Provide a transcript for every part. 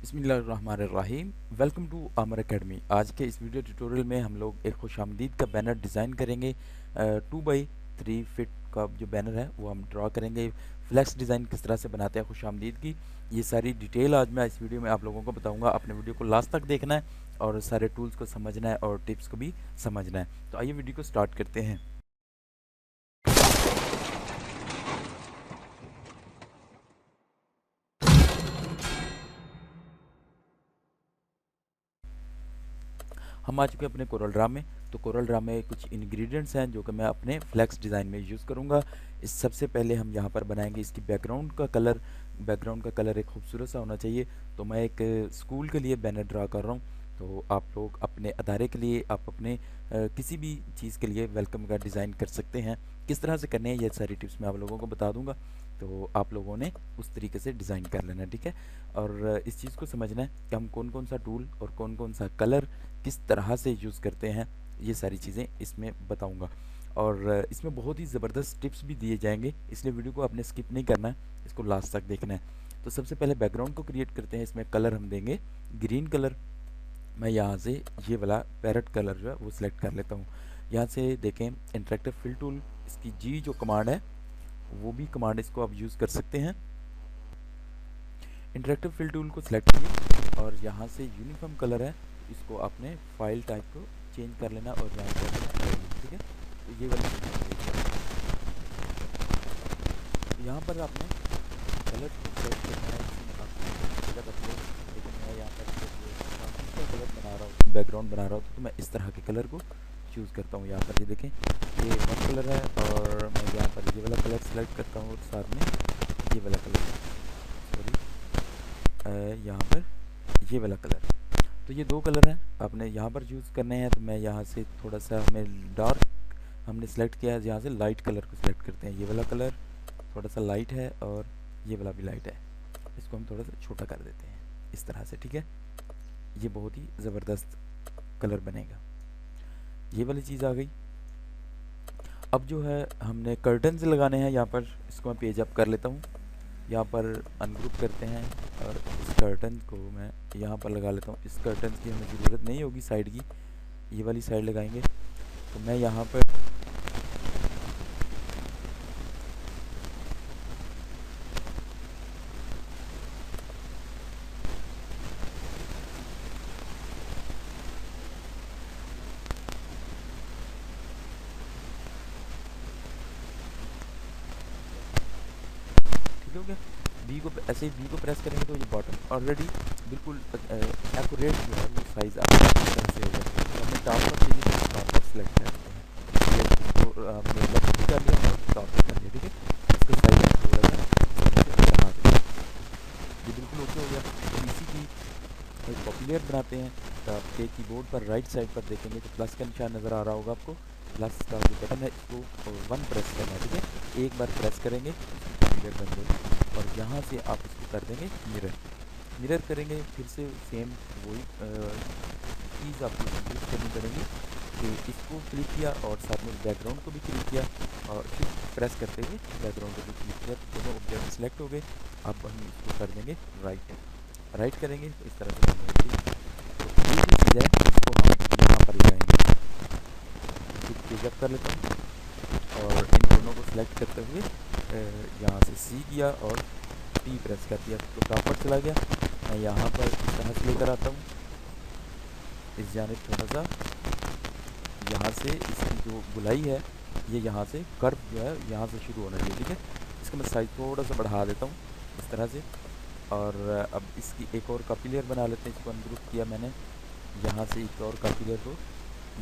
बिस्मिल्लाहिर्रहमानिर्रहीम। Welcome to आमर academy. आज के इस वीडियो ट्यूटोरियल में हम लोग एक खुशामदीद का बैनर डिज़ाइन करेंगे। 2x3 फीट का जो बैनर है वो हम ड्रा करेंगे। फ्लैक्स डिज़ाइन किस तरह से बनाते हैं खुशामदीद की, ये सारी डिटेल आज मैं इस वीडियो में आप लोगों को बताऊंगा। अपने वीडियो को लास्ट तक देखना है और सारे टूल्स को समझना है और टिप्स को भी समझना है। तो आइए वीडियो को स्टार्ट करते हैं। हम आ चुके हैं अपने कोरल ड्रा में। तो कोरल ड्रा में कुछ इंग्रेडिएंट्स हैं जो कि मैं अपने फ्लैक्स डिज़ाइन में यूज़ करूँगा। इस सबसे पहले हम यहाँ पर बनाएंगे इसकी बैकग्राउंड का कलर। बैकग्राउंड का कलर एक खूबसूरत सा होना चाहिए। तो मैं एक स्कूल के लिए बैनर ड्रा कर रहा हूँ। तो आप लोग अपने अदारे के लिए, आप अपने किसी भी चीज़ के लिए वेलकम का डिज़ाइन कर सकते हैं। किस तरह से करने हैं ये सारी टिप्स मैं आप लोगों को बता दूंगा। तो आप लोगों ने उस तरीके से डिज़ाइन कर लेना है, ठीक है। और इस चीज़ को समझना है कि हम कौन कौन सा टूल और कौन कौन सा कलर किस तरह से यूज़ करते हैं, ये सारी चीज़ें इसमें बताऊंगा। और इसमें बहुत ही ज़बरदस्त टिप्स भी दिए जाएंगे, इसलिए वीडियो को आपने स्किप नहीं करना है, इसको लास्ट तक देखना है। तो सबसे पहले बैकग्राउंड को क्रिएट करते हैं। इसमें कलर हम देंगे ग्रीन कलर। मैं यहाँ से ये वाला पैरेट कलर जो है वो सिलेक्ट कर लेता हूँ। यहाँ से देखें इंटरेक्टिव फिल टूल, इसकी जी जो कमांड है वो भी कमांड इसको आप यूज़ कर सकते हैं। इंटरेक्टिव फिल टूल को सिलेक्ट कीजिए और यहाँ से यूनिफॉर्म कलर है, इसको आपने फाइल टाइप को चेंज कर लेना और यहाँ पर, ठीक है। तो ये वाली यहाँ पर आपने कलर को सेलेक्ट करना है। कलर रख लो, लेकिन मैं यहाँ पर कलर बना रहा हूँ, बैकग्राउंड बना रहा हूँ, तो मैं इस तरह के कलर को चूज़ करता हूँ। यहाँ पर ये देखें, ये वन कलर है और मैं यहाँ पर ये वाला कलर सेलेक्ट करता हूँ और साथ में ये वाला कलर, सॉरी, यहाँ पर ये वाला कलर। तो ये दो कलर हैं, आपने यहाँ पर यूज़ करने हैं। तो मैं यहाँ से थोड़ा सा, हमें डार्क हमने सेलेक्ट किया है, यहाँ से लाइट कलर को सिलेक्ट करते हैं। ये वाला कलर थोड़ा सा लाइट है और ये वाला भी लाइट है, इसको हम थोड़ा सा छोटा कर देते हैं इस तरह से, ठीक है। ये बहुत ही ज़बरदस्त कलर बनेगा। ये वाली चीज़ आ गई। अब जो है हमने कर्टन्स लगाने हैं यहाँ पर, इसको मैं पेज अप कर लेता हूँ। यहाँ पर अनग्रुप करते हैं और इस कर्टन को मैं यहाँ पर लगा लेता हूँ। इस कर्टन की हमें ज़रूरत नहीं होगी, साइड की, ये वाली साइड लगाएंगे। तो मैं यहाँ पर ठीक हो गया। बी को ऐसे ही बी को प्रेस करेंगे तो ये बॉटम ऑलरेडी बिल्कुल एक्यूरेट जो है वो साइज़ आपका इस तरह से हो गया। तो हमने टॉप पर चाहिए तो टॉप पर सेलेक्ट कर देते हैं। तो हमने लेफ्ट भी कर लिया और टॉप पर कर लिया, ठीक है। इसका साइज थोड़ा सा बढ़ा देते हैं। ये बिल्कुल ओके हो गया। तो इसी की एक कॉपी लेयर बनाते हैं। तो आपके कीबोर्ड पर राइट साइड पर देखेंगे तो प्लस का निशान नज़र आ रहा होगा आपको। प्लस का जो बटन है इसको 1 प्रेस करना है, ठीक है। एक बार प्रेस करेंगे क्लियर बन जाएगी और यहाँ से आप इसको कर देंगे मिरर। मिरर करेंगे फिर से सेम वही चीज़ आपको यूज़ करनी पड़ेगी कि इसको क्लिक किया और साथ में बैकग्राउंड को भी क्लिक किया और फिर प्रेस करते हुए बैकग्राउंड को भी क्लिक किया। दोनों ऑब्जेक्ट सेलेक्ट हो गए। अब हम इसको कर देंगे राइट करेंगे तो इस तरह से बन जाएगी। तो ये जो चीज़ है इसको हम यहाँ पर लगाएंगे। फिर पेज अप कर लेता हूँ और इन दोनों को सिलेक्ट करते हुए यहाँ से सी किया और टी प्रेस कर दिया तो टॉप पर चला गया। मैं यहाँ पर इस तरह से लेकर आता हूँ, इस जानिब थोड़ा सा, यहाँ से इसकी जो गुलाई है ये यहाँ से कर्व जो है यहाँ से शुरू होना चाहिए, ठीक है। इसका मैं साइज थोड़ा सा बढ़ा देता हूँ इस तरह से। और अब इसकी एक और कॉपी लेयर बना लेते हैं। इसको अनग्रुप किया मैंने, यहाँ से एक और कॉपी लेयर को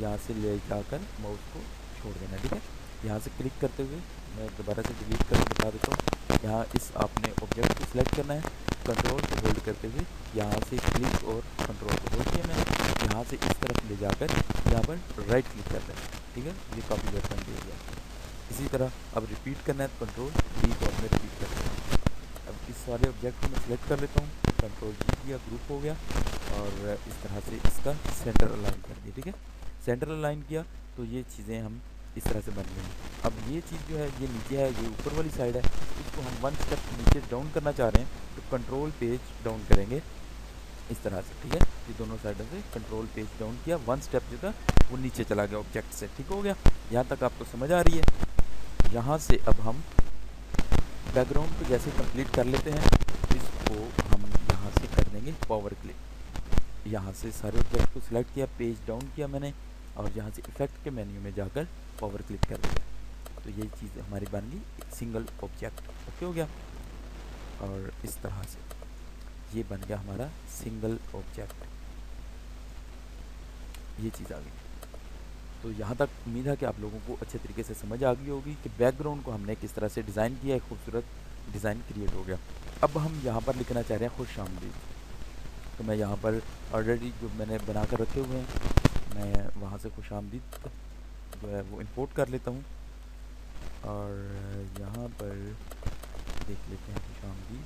यहाँ से ले जाकर माउस को छोड़ देना, ठीक है। यहाँ से क्लिक करते हुए मैं दोबारा से डिलीट करके बता देता हूँ। यहाँ इस आपने ऑब्जेक्ट को सिलेक्ट करना है, कंट्रोल को होल्ड करते हुए यहाँ से क्लिक और कंट्रोल को होल्ड किया मैंने, यहाँ से इस तरफ ले जाकर यहाँ पर राइट क्लिक कर देना, ठीक है। ये कॉपी लेयर बन गया। इसी तरह अब रिपीट करना है तो कंट्रोल डी को हमने रिपीट कर दिया। अब इस वाले ऑब्जेक्ट को मैं सिलेक्ट कर लेता हूँ, कंट्रोल जी किया, ग्रुप हो गया और इस तरह से इसका सेंटर अलाइन कर दिया, ठीक है। सेंटर अलाइन किया तो ये चीज़ें हम इस तरह से बन गई। अब ये चीज़ जो है ये नीचे है, ये ऊपर वाली साइड है, इसको हम 1 स्टेप नीचे डाउन करना चाह रहे हैं तो कंट्रोल पेज डाउन करेंगे इस तरह से, ठीक है। ये दोनों साइडों से कंट्रोल पेज डाउन किया, वन स्टेप जो था वो नीचे चला गया ऑब्जेक्ट से, ठीक हो गया। यहाँ तक आपको समझ आ रही है। यहाँ से अब हम बैकग्राउंड को जैसे कंप्लीट कर लेते हैं, इसको हम यहाँ से कर देंगे पावर क्लिक। यहाँ से सारे ऑब्जेक्ट को सिलेक्ट किया, पेज डाउन किया मैंने, और यहाँ से इफेक्ट के मेन्यू में जाकर पावर क्लिक कर दिया। तो ये चीज़ हमारी बन गई सिंगल ऑब्जेक्ट, ओके हो गया। और इस तरह से ये बन गया हमारा सिंगल ऑब्जेक्ट, ये चीज़ आ गई। तो यहाँ तक उम्मीद है कि आप लोगों को अच्छे तरीके से समझ आ गई होगी कि बैकग्राउंड को हमने किस तरह से डिज़ाइन किया, एक खूबसूरत डिज़ाइन क्रिएट हो गया। अब हम यहाँ पर लिखना चाह रहे हैं खुशामदीद। तो मैं यहाँ पर ऑलरेडी जो मैंने बना कर रखे हुए हैं, मैं वहाँ से खुशामदीद जो है वो इंपोर्ट कर लेता हूँ, और यहाँ पर देख लेते हैं खुशामदीद।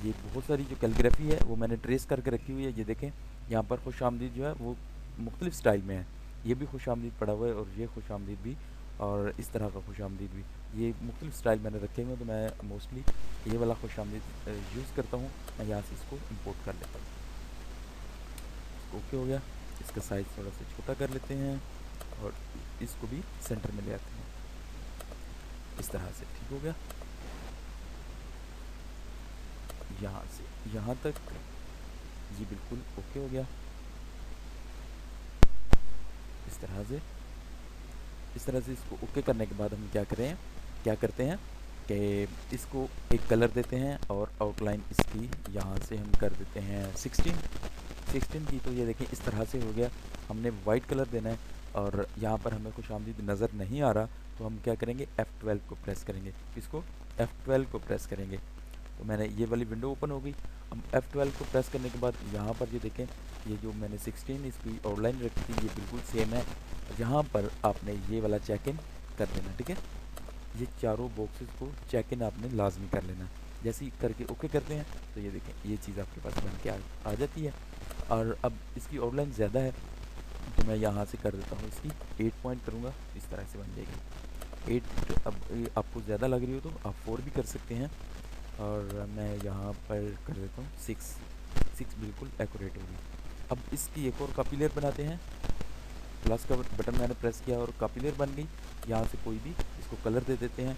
ये बहुत सारी जो कैलीग्राफी है वो मैंने ट्रेस करके रखी हुई है, ये देखें। यहाँ पर खुशामदीद जो है वो मुख्तलिफ स्टाइल में है, ये भी खुशामदीद पड़ा हुआ है, और ये खुशामदीद भी, और इस तरह का खुशामदीद भी, ये मुख्तलिफ स्टाइल मैंने रखे हुए हैं। तो मैं मोस्टली ये वाला खुशामदीद यूज़ करता हूँ। मैं यहाँ से इसको इंपोर्ट कर लेता हूँ। ओके हो गया। इसका साइज़ थोड़ा सा छोटा कर लेते हैं, और इसको भी सेंटर में ले आते हैं, इस तरह से, ठीक हो गया। यहाँ से यहाँ तक ये बिल्कुल ओके हो गया। इस तरह से इसको ओके करने के बाद हम क्या करते हैं कि इसको एक कलर देते हैं, और आउटलाइन इसकी यहाँ से हम कर देते हैं 16 की। तो ये देखें इस तरह से हो गया। हमने वाइट कलर देना है, और यहाँ पर हमें खुशामदीद नज़र नहीं आ रहा, तो हम क्या करेंगे, F12 को प्रेस करेंगे। इसको F12 को प्रेस करेंगे, तो मैंने ये वाली विंडो ओपन हो गई। अब F12 को प्रेस करने के बाद यहाँ पर ये देखें, ये जो मैंने 16 इसकी आउटलाइन रखी थी ये बिल्कुल सेम है। यहाँ पर आपने ये वाला चेक इन कर देना, ठीक है। ये चारों बॉक्सेस को चेक इन आपने लाजमी कर लेना। जैसे ही करके ओके करते हैं तो ये देखें ये चीज़ आपके पास बन के आ जाती है। और अब इसकी आउटलाइन ज़्यादा है, तो मैं यहाँ से कर देता हूँ, इसकी 8 पॉइंट करूँगा, इस तरह से बन जाएगी 8। अब आपको ज़्यादा लग रही हो तो आप 4 भी कर सकते हैं, और मैं यहाँ पर कर देता हूँ 6 बिल्कुल एक्यूरेट होगी। अब इसकी एक और कॉपी लेयर बनाते हैं। प्लस का बटन मैंने प्रेस किया और कॉपी लेयर बन गई। यहाँ से कोई भी इसको कलर दे देते हैं।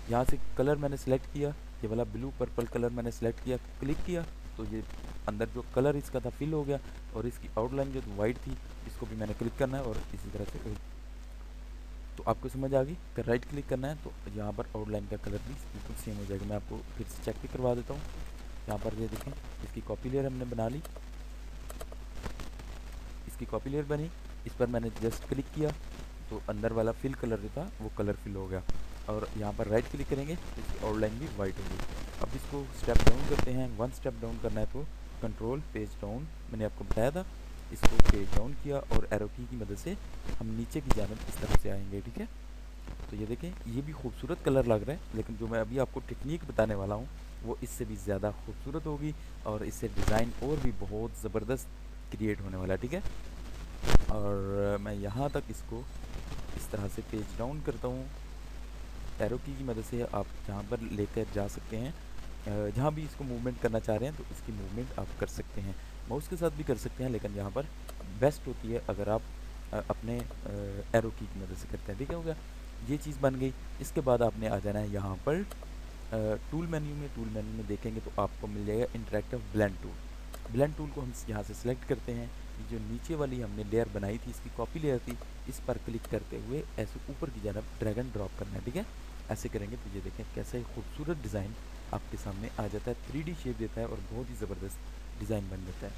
यहाँ से कलर मैंने सेलेक्ट किया, ये वाला ब्लू पर्पल कलर मैंने सेलेक्ट किया, क्लिक किया तो ये अंदर जो कलर इसका था फिल हो गया। और इसकी आउटलाइन जो वाइट थी इसको भी मैंने क्लिक करना है, और इसी तरह से तो आपको समझ आ गई कि राइट क्लिक करना है तो यहाँ पर आउटलाइन का कलर भी बिल्कुल सेम हो जाएगा। मैं आपको फिर से चेक भी करवा देता हूँ। यहाँ पर ये देखें इसकी कॉपी लेयर हमने बना ली, इसकी कॉपी लेयर बनी, इस पर मैंने जस्ट क्लिक किया तो अंदर वाला फिल कलर जो था वो कलर फिल हो गया। और यहाँ पर राइट क्लिक करेंगे तो इसकी आउटलाइन भी वाइट होगी। अब इसको स्टेप डाउन करते हैं। 1 स्टेप डाउन करना है तो कंट्रोल पेज डाउन, मैंने आपको बताया था, इसको पेज डाउन किया और एरो की मदद से हम नीचे की जानिब इस तरह से आएंगे, ठीक है। तो ये देखें ये भी खूबसूरत कलर लग रहा है, लेकिन जो मैं अभी आपको टेक्निक बताने वाला हूँ वो इससे भी ज़्यादा खूबसूरत होगी, और इससे डिज़ाइन और भी बहुत ज़बरदस्त क्रिएट होने वाला है, ठीक है। और मैं यहाँ तक इसको इस तरह से पेज डाउन करता हूँ। एरो की मदद से आप जहाँ पर लेकर जा सकते हैं, जहाँ भी इसको मूवमेंट करना चाह रहे हैं तो इसकी मूवमेंट आप कर सकते हैं। माउस के साथ भी कर सकते हैं, लेकिन यहाँ पर बेस्ट होती है अगर आप अपने एरो की मदद से करते हैं, ठीक है। हो गया, ये चीज़ बन गई। इसके बाद आपने आ जाना है यहाँ पर टूल मेन्यू में। टूल मेन्यू में देखेंगे तो आपको मिल जाएगा interactive blend tool. Blend tool को हम यहाँ से सिलेक्ट करते हैं। जो नीचे वाली हमने लेयर बनाई थी, इसकी कॉपी लेयर थी, इस पर क्लिक करते हुए ऐसे ऊपर की जानब ड्रैग एंड ड्रॉप करना है, ठीक है। ऐसे करेंगे तो ये देखें कैसा एक खूबसूरत डिज़ाइन आपके सामने आ जाता है, 3D शेप देता है और बहुत ही ज़बरदस्त डिज़ाइन बन जाता है।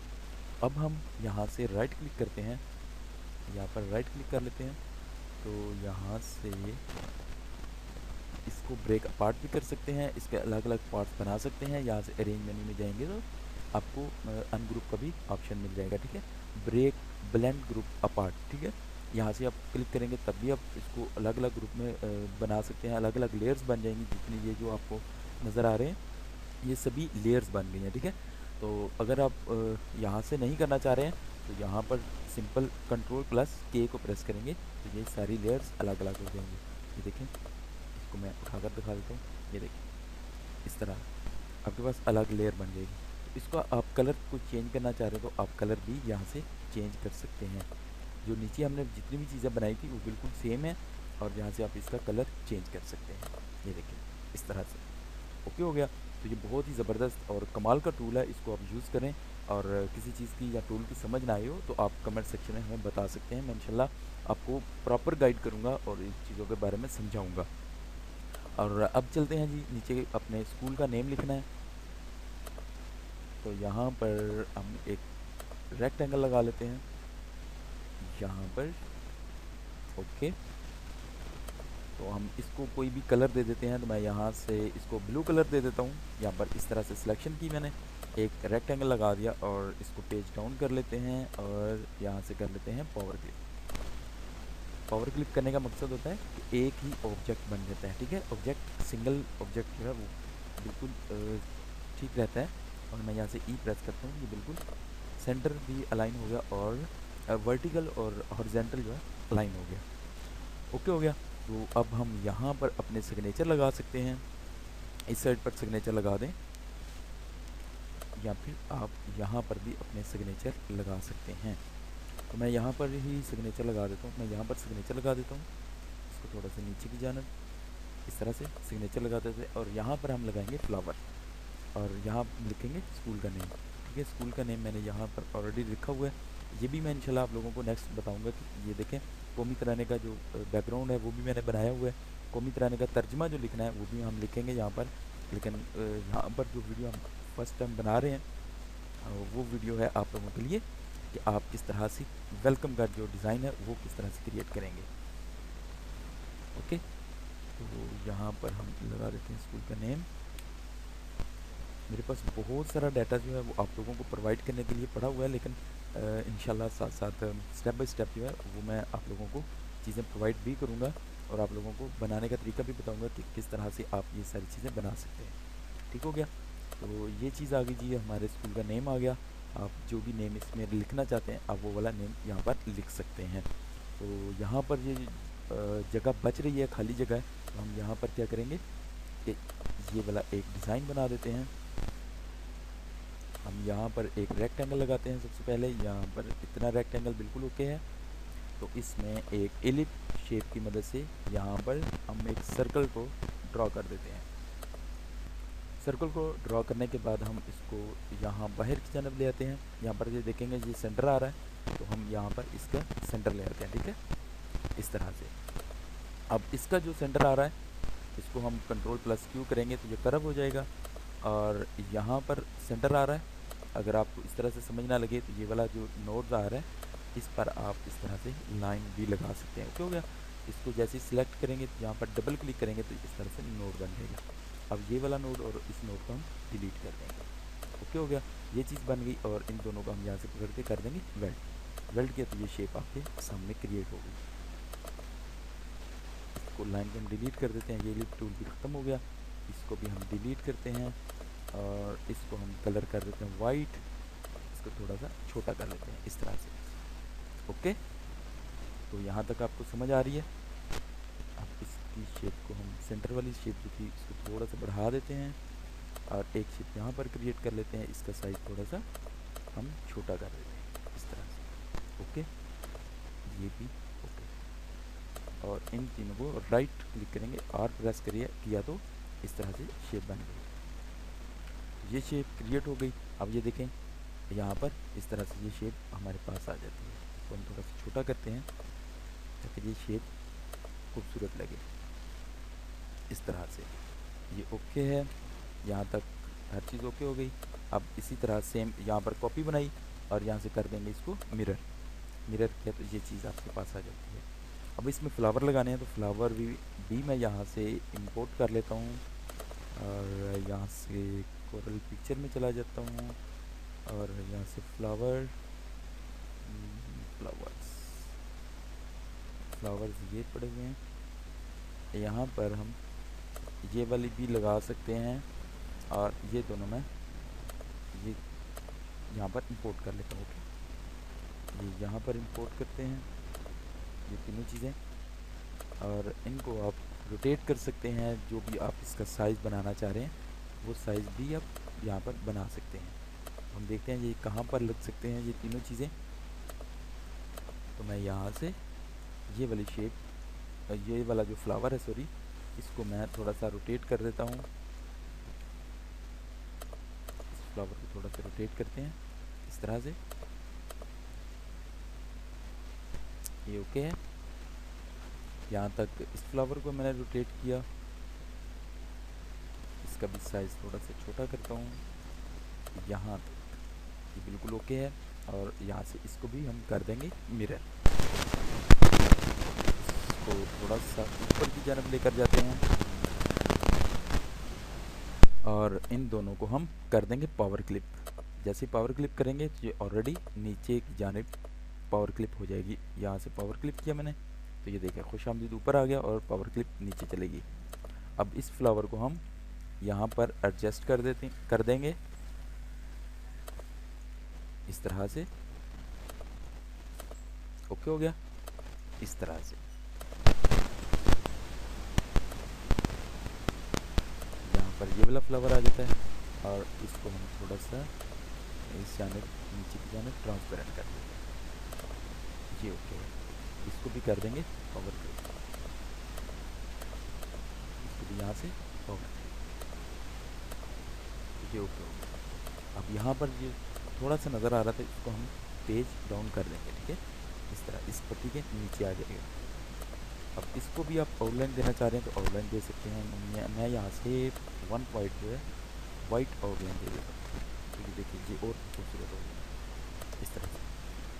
अब हम यहाँ से राइट क्लिक करते हैं, यहाँ पर राइट क्लिक कर लेते हैं तो यहाँ से इसको ब्रेक अपार्ट भी कर सकते हैं, इसके अलग अलग पार्ट्स बना सकते हैं। यहाँ से अरेंज मेन्यू में जाएंगे तो आपको अनग्रुप का भी ऑप्शन मिल जाएगा, ठीक है। ब्रेक ब्लेंड ग्रुप अपार्ट, ठीक है। यहाँ से आप क्लिक करेंगे तब भी आप इसको अलग अलग ग्रुप में बना सकते हैं। अलग अलग लेयर्स बन जाएंगी, जितनी ये जो आपको नज़र आ रहे हैं ये सभी लेयर्स बन गई हैं, ठीक है। तो अगर आप यहाँ से नहीं करना चाह रहे हैं तो यहाँ पर सिंपल कंट्रोल प्लस के को प्रेस करेंगे तो ये सारी लेयर्स अलग अलग हो जाएंगी। ये देखें, इसको मैं उठाकर दिखा देता हूँ। ये देखिए इस तरह आपके पास अलग लेयर बन जाएगी। इसको आप कलर को चेंज करना चाह रहे हो तो आप कलर भी यहाँ से चेंज कर सकते हैं। जो नीचे हमने जितनी भी चीज़ें बनाई थी वो बिल्कुल सेम है, और यहाँ से आप इसका कलर चेंज कर सकते हैं। ये देखिए इस तरह से। ओके हो गया। तो ये बहुत ही ज़बरदस्त और कमाल का टूल है, इसको आप यूज़ करें। और किसी चीज़ की या टूल की समझ ना आई हो तो आप कमेंट सेक्शन में हमें बता सकते हैं। मैं इंशाल्लाह आपको प्रॉपर गाइड करूँगा और इन चीज़ों के बारे में समझाऊँगा। और अब चलते हैं जी, नीचे अपने स्कूल का नेम लिखना है। तो यहाँ पर हम एक रेक्टेंगल लगा लेते हैं यहाँ पर। ओके, तो हम इसको कोई भी कलर दे देते हैं। तो मैं यहाँ से इसको ब्लू कलर दे देता हूँ। यहाँ पर इस तरह से सिलेक्शन की मैंने, एक रेक्टेंगल लगा दिया और इसको पेज डाउन कर लेते हैं और यहाँ से कर लेते हैं पावर क्लिक। पावर क्लिक करने का मकसद होता है कि एक ही ऑब्जेक्ट बन जाता है, ठीक है। ऑब्जेक्ट, सिंगल ऑब्जेक्ट जो है वो बिल्कुल ठीक रहता है। और मैं यहाँ से ई प्रेस करता हूँ, ये बिल्कुल सेंटर भी अलाइन हो गया और वर्टिकल और हॉरिजेंटल जो है अलाइन हो गया। ओके हो गया। तो अब हम यहाँ पर अपने सिग्नेचर लगा सकते हैं। इस साइड पर सिग्नेचर लगा दें, या फिर आप यहाँ पर भी अपने सिग्नेचर लगा सकते हैं। तो मैं यहाँ पर ही सिग्नेचर लगा देता हूँ। मैं यहाँ पर सिग्नेचर लगा देता हूँ, इसको थोड़ा सा नीचे की जानब इस तरह से सिग्नेचर लगा देते हैं। और यहाँ पर हम लगाएंगे फ्लावर और यहाँ लिखेंगे स्कूल का नेम, ठीक है। स्कूल का नेम मैंने यहाँ पर ऑलरेडी लिखा हुआ है। ये भी मैं इंशाल्लाह आप लोगों को नेक्स्ट बताऊंगा कि ये देखें कौमी तराने का जो बैकग्राउंड है वो भी मैंने बनाया हुआ है। कौमी तराने का तर्जमा जो लिखना है वो भी हम लिखेंगे यहाँ पर। लेकिन यहाँ पर जो वीडियो हम फर्स्ट टाइम बना रहे हैं वो वीडियो है आप लोगों के लिए कि आप किस तरह से वेलकम का जो डिज़ाइन है वो किस तरह से क्रिएट करेंगे। ओके, तो यहाँ पर हम लगा देते हैं स्कूल का नेम। मेरे पास बहुत सारा डाटा जो है वो आप लोगों को प्रोवाइड करने के लिए पड़ा हुआ है, लेकिन इंशाल्लाह साथ साथ स्टेप बाय स्टेप जो है वो मैं आप लोगों को चीज़ें प्रोवाइड भी करूँगा और आप लोगों को बनाने का तरीका भी बताऊँगा कि किस तरह से आप ये सारी चीज़ें बना सकते हैं। ठीक हो गया। तो ये चीज़ आ गई जी, हमारे स्कूल का नेम आ गया। आप जो भी नेम इसमें लिखना चाहते हैं आप वो वाला नेम यहाँ पर लिख सकते हैं। तो यहाँ पर ये जगह बच रही है, खाली जगह है, तो हम यहाँ पर क्या करेंगे कि ये वाला एक डिज़ाइन बना देते हैं। हम यहाँ पर एक रेक्टेंगल लगाते हैं। सबसे पहले यहाँ पर इतना रेक्टेंगल बिल्कुल ओके है। तो इसमें एक एलिप शेप की मदद से यहाँ पर हम एक सर्कल को ड्रॉ कर देते हैं। सर्कल को ड्रॉ करने के बाद हम इसको यहाँ बाहर की जानब ले आते हैं। यहाँ पर ये देखेंगे ये सेंटर आ रहा है, तो हम यहाँ पर इसका सेंटर ले आते हैं, ठीक है, इस तरह से। अब इसका जो सेंटर आ रहा है इसको हम Ctrl+Q करेंगे तो ये कर्व हो जाएगा। और यहाँ पर सेंटर आ रहा है, अगर आपको इस तरह से समझ ना लगे तो ये वाला जो नोड आ रहा है इस पर आप इस तरह से लाइन भी लगा सकते हैं। ओके हो गया। इसको जैसे ही सिलेक्ट करेंगे तो यहाँ पर डबल क्लिक करेंगे तो इस तरह से नोड बन जाएगा। अब ये वाला नोड और इस नोड को हम डिलीट कर देंगे। ओके हो गया, ये चीज़ बन गई। और इन दोनों को हम यहाँ से पकड़ के कर देंगे वेल्ड। वेल्ड किया तो ये शेप आपके सामने क्रिएट हो गई। इसको लाइन को हम डिलीट कर देते हैं। ये लिप टूल भी ख़त्म हो गया, इसको भी हम डिलीट करते हैं और इसको हम कलर कर देते हैं वाइट। इसको थोड़ा सा छोटा कर लेते हैं इस तरह से। ओके, तो यहाँ तक आपको समझ आ रही है। अब इसकी शेप को हम सेंटर वाली शेप जो थी इसको थोड़ा सा बढ़ा देते हैं और एक शेप यहाँ पर क्रिएट कर लेते हैं। इसका साइज थोड़ा सा हम छोटा कर देते हैं इस तरह से। ओके, ये भी ओके। और इन तीनों को राइट क्लिक करेंगे और प्रेस करिए किया तो इस तरह से शेप बन गई। ये शेप क्रिएट हो गई। अब ये देखें यहाँ पर इस तरह से ये शेप हमारे पास आ जाती है। इसको हम थोड़ा सा छोटा करते हैं ताकि ये शेप खूबसूरत लगे इस तरह से। ये ओके है, यहाँ तक हर चीज़ ओके हो गई। अब इसी तरह सेम यहाँ पर कॉपी बनाई और यहाँ से कर देंगे इसको मिरर। मिरर किया तो ये चीज़ आपके पास आ जाती है। अब इसमें फ्लावर लगाने हैं तो फ्लावर भी मैं यहाँ से इंपोर्ट कर लेता हूँ और यहाँ से कोरल पिक्चर में चला जाता हूँ और यहाँ से फ्लावर्स ये पड़े हुए हैं। यहाँ पर हम ये वाली भी लगा सकते हैं और ये दोनों मैं ये यहाँ पर इंपोर्ट कर लेता हूँ। ओके, ये यहाँ पर इंपोर्ट करते हैं ये तीनों चीज़ें और इनको आप रोटेट कर सकते हैं। जो भी आप इसका साइज़ बनाना चाह रहे हैं वो साइज़ भी आप यहाँ पर बना सकते हैं। हम देखते हैं ये कहाँ पर लग सकते हैं ये तीनों चीज़ें। तो मैं यहाँ से ये वाली शेप, ये वाला जो फ्लावर है सॉरी, इसको मैं थोड़ा सा रोटेट कर देता हूँ। इस फ्लावर को थोड़ा सा रोटेट करते हैं इस तरह से, ये ओके है। यहाँ तक इस फ्लावर को मैंने रोटेट किया, इसका भी साइज़ थोड़ा सा छोटा करता हूँ। यहाँ तक ये बिल्कुल ओके है, और यहाँ से इसको भी हम कर देंगे मिरर। इसको थोड़ा सा ऊपर की जानब लेकर जाते हैं, और इन दोनों को हम कर देंगे पावर क्लिप। जैसे पावर क्लिप करेंगे तो ये ऑलरेडी नीचे की जानिब पावर क्लिप हो जाएगी। यहाँ से पावर क्लिप किया मैंने, तो ये देखिए खुशामदीद ऊपर आ गया और पावर क्लिप नीचे चलेगी। अब इस फ्लावर को हम यहाँ पर एडजस्ट कर देंगे इस तरह से, ओके हो गया इस तरह से। यहाँ पर ये वाला फ्लावर आ जाता है, और इसको हम थोड़ा सा इस जानिब नीचे की जानिब ट्रांसपेरेंट कर देंगे, ये ओके है। इसको भी कर देंगे पावर क्लिप, इसको भी यहाँ से पावर क्लिप, ये ओके हो गया। अब यहाँ पर ये थोड़ा सा नज़र आ रहा था, इसको हम पेज डाउन कर देंगे, ठीक है, इस तरह इस पट्टी के नीचे आ जाएगा। अब इसको भी आप आउटलाइन देना चाह रहे हैं तो आउटलाइन दे सकते हैं। मैं यहाँ से 1 पॉइंट जो है वाइट आउटलाइन दे देता हूँ, क्योंकि देखिए ये और खूबसूरत हो गया इस तरह से।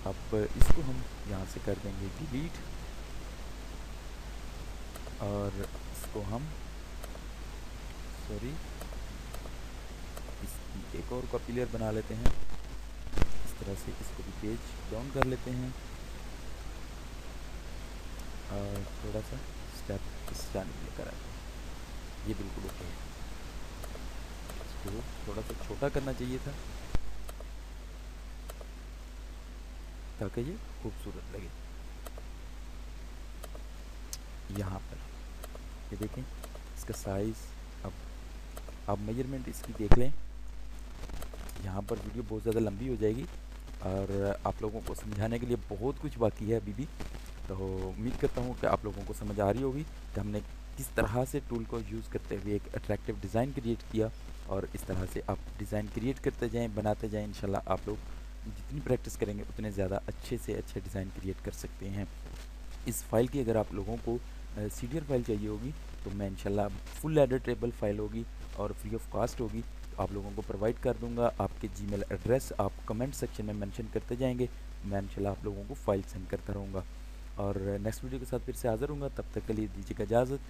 अब इसको हम यहाँ से कर देंगे डिलीट, और इसको हम सॉरी इसकी एक और कॉपी लेयर बना लेते हैं इस तरह से। इसको भी पेज डाउन कर लेते हैं, और थोड़ा सा स्टेप इस जानिब लेकर आते हैं, ये बिल्कुल ओके है। इसको थोड़ा सा छोटा करना चाहिए था ताकि ये खूबसूरत लगे। यहाँ पर ये देखें इसका साइज़, अब आप मेजरमेंट इसकी देख लें। यहाँ पर वीडियो बहुत ज़्यादा लंबी हो जाएगी और आप लोगों को समझाने के लिए बहुत कुछ बाकी है अभी भी। तो उम्मीद करता हूँ कि आप लोगों को समझ आ रही होगी कि हमने किस तरह से टूल को यूज़ करते हुए एक अट्रैक्टिव डिज़ाइन क्रिएट किया, और इस तरह से आप डिज़ाइन क्रिएट करते जाएं, बनाते जाएं। इंशाल्लाह आप लोग जितनी प्रैक्टिस करेंगे उतने ज़्यादा अच्छे से अच्छे डिज़ाइन क्रिएट कर सकते हैं। इस फाइल की अगर आप लोगों को सीडीआर फाइल चाहिए होगी तो मैं इंशाल्लाह फुल एडिटेबल फाइल होगी और फ्री ऑफ कॉस्ट होगी, तो आप लोगों को प्रोवाइड कर दूंगा। आपके जीमेल एड्रेस आप कमेंट सेक्शन में मेंशन करते जाएंगे, मैं इंशाल्लाह आप लोगों को फाइल सेंड करता रहूँगा। और नेक्स्ट वीडियो के साथ फिर से हाज़िर हूँगा, तब तक के लिए दीजिएगा इजाज़त।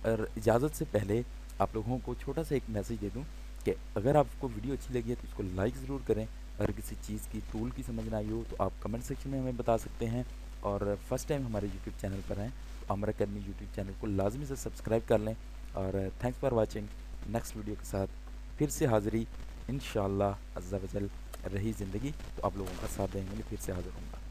और इजाज़त से पहले आप लोगों को छोटा सा एक मैसेज दे दूँ कि अगर आपको वीडियो अच्छी लगी है तो इसको लाइक ज़रूर करें। अगर किसी चीज़ की टूल की समझ ना आई हो तो आप कमेंट सेक्शन में हमें बता सकते हैं। और फर्स्ट टाइम हमारे यूट्यूब चैनल पर हैं तो अमर अकेडमी यूट्यूब चैनल को लाजमी से सब्सक्राइब कर लें। और thanks for watching. Next video के साथ फिर से हाज़िरी इंशाअल्लाह अज़्ज़ा वजल रही ज़िंदगी तो आप लोगों का साथ देंगे, फिर से हाज़िर होंगे।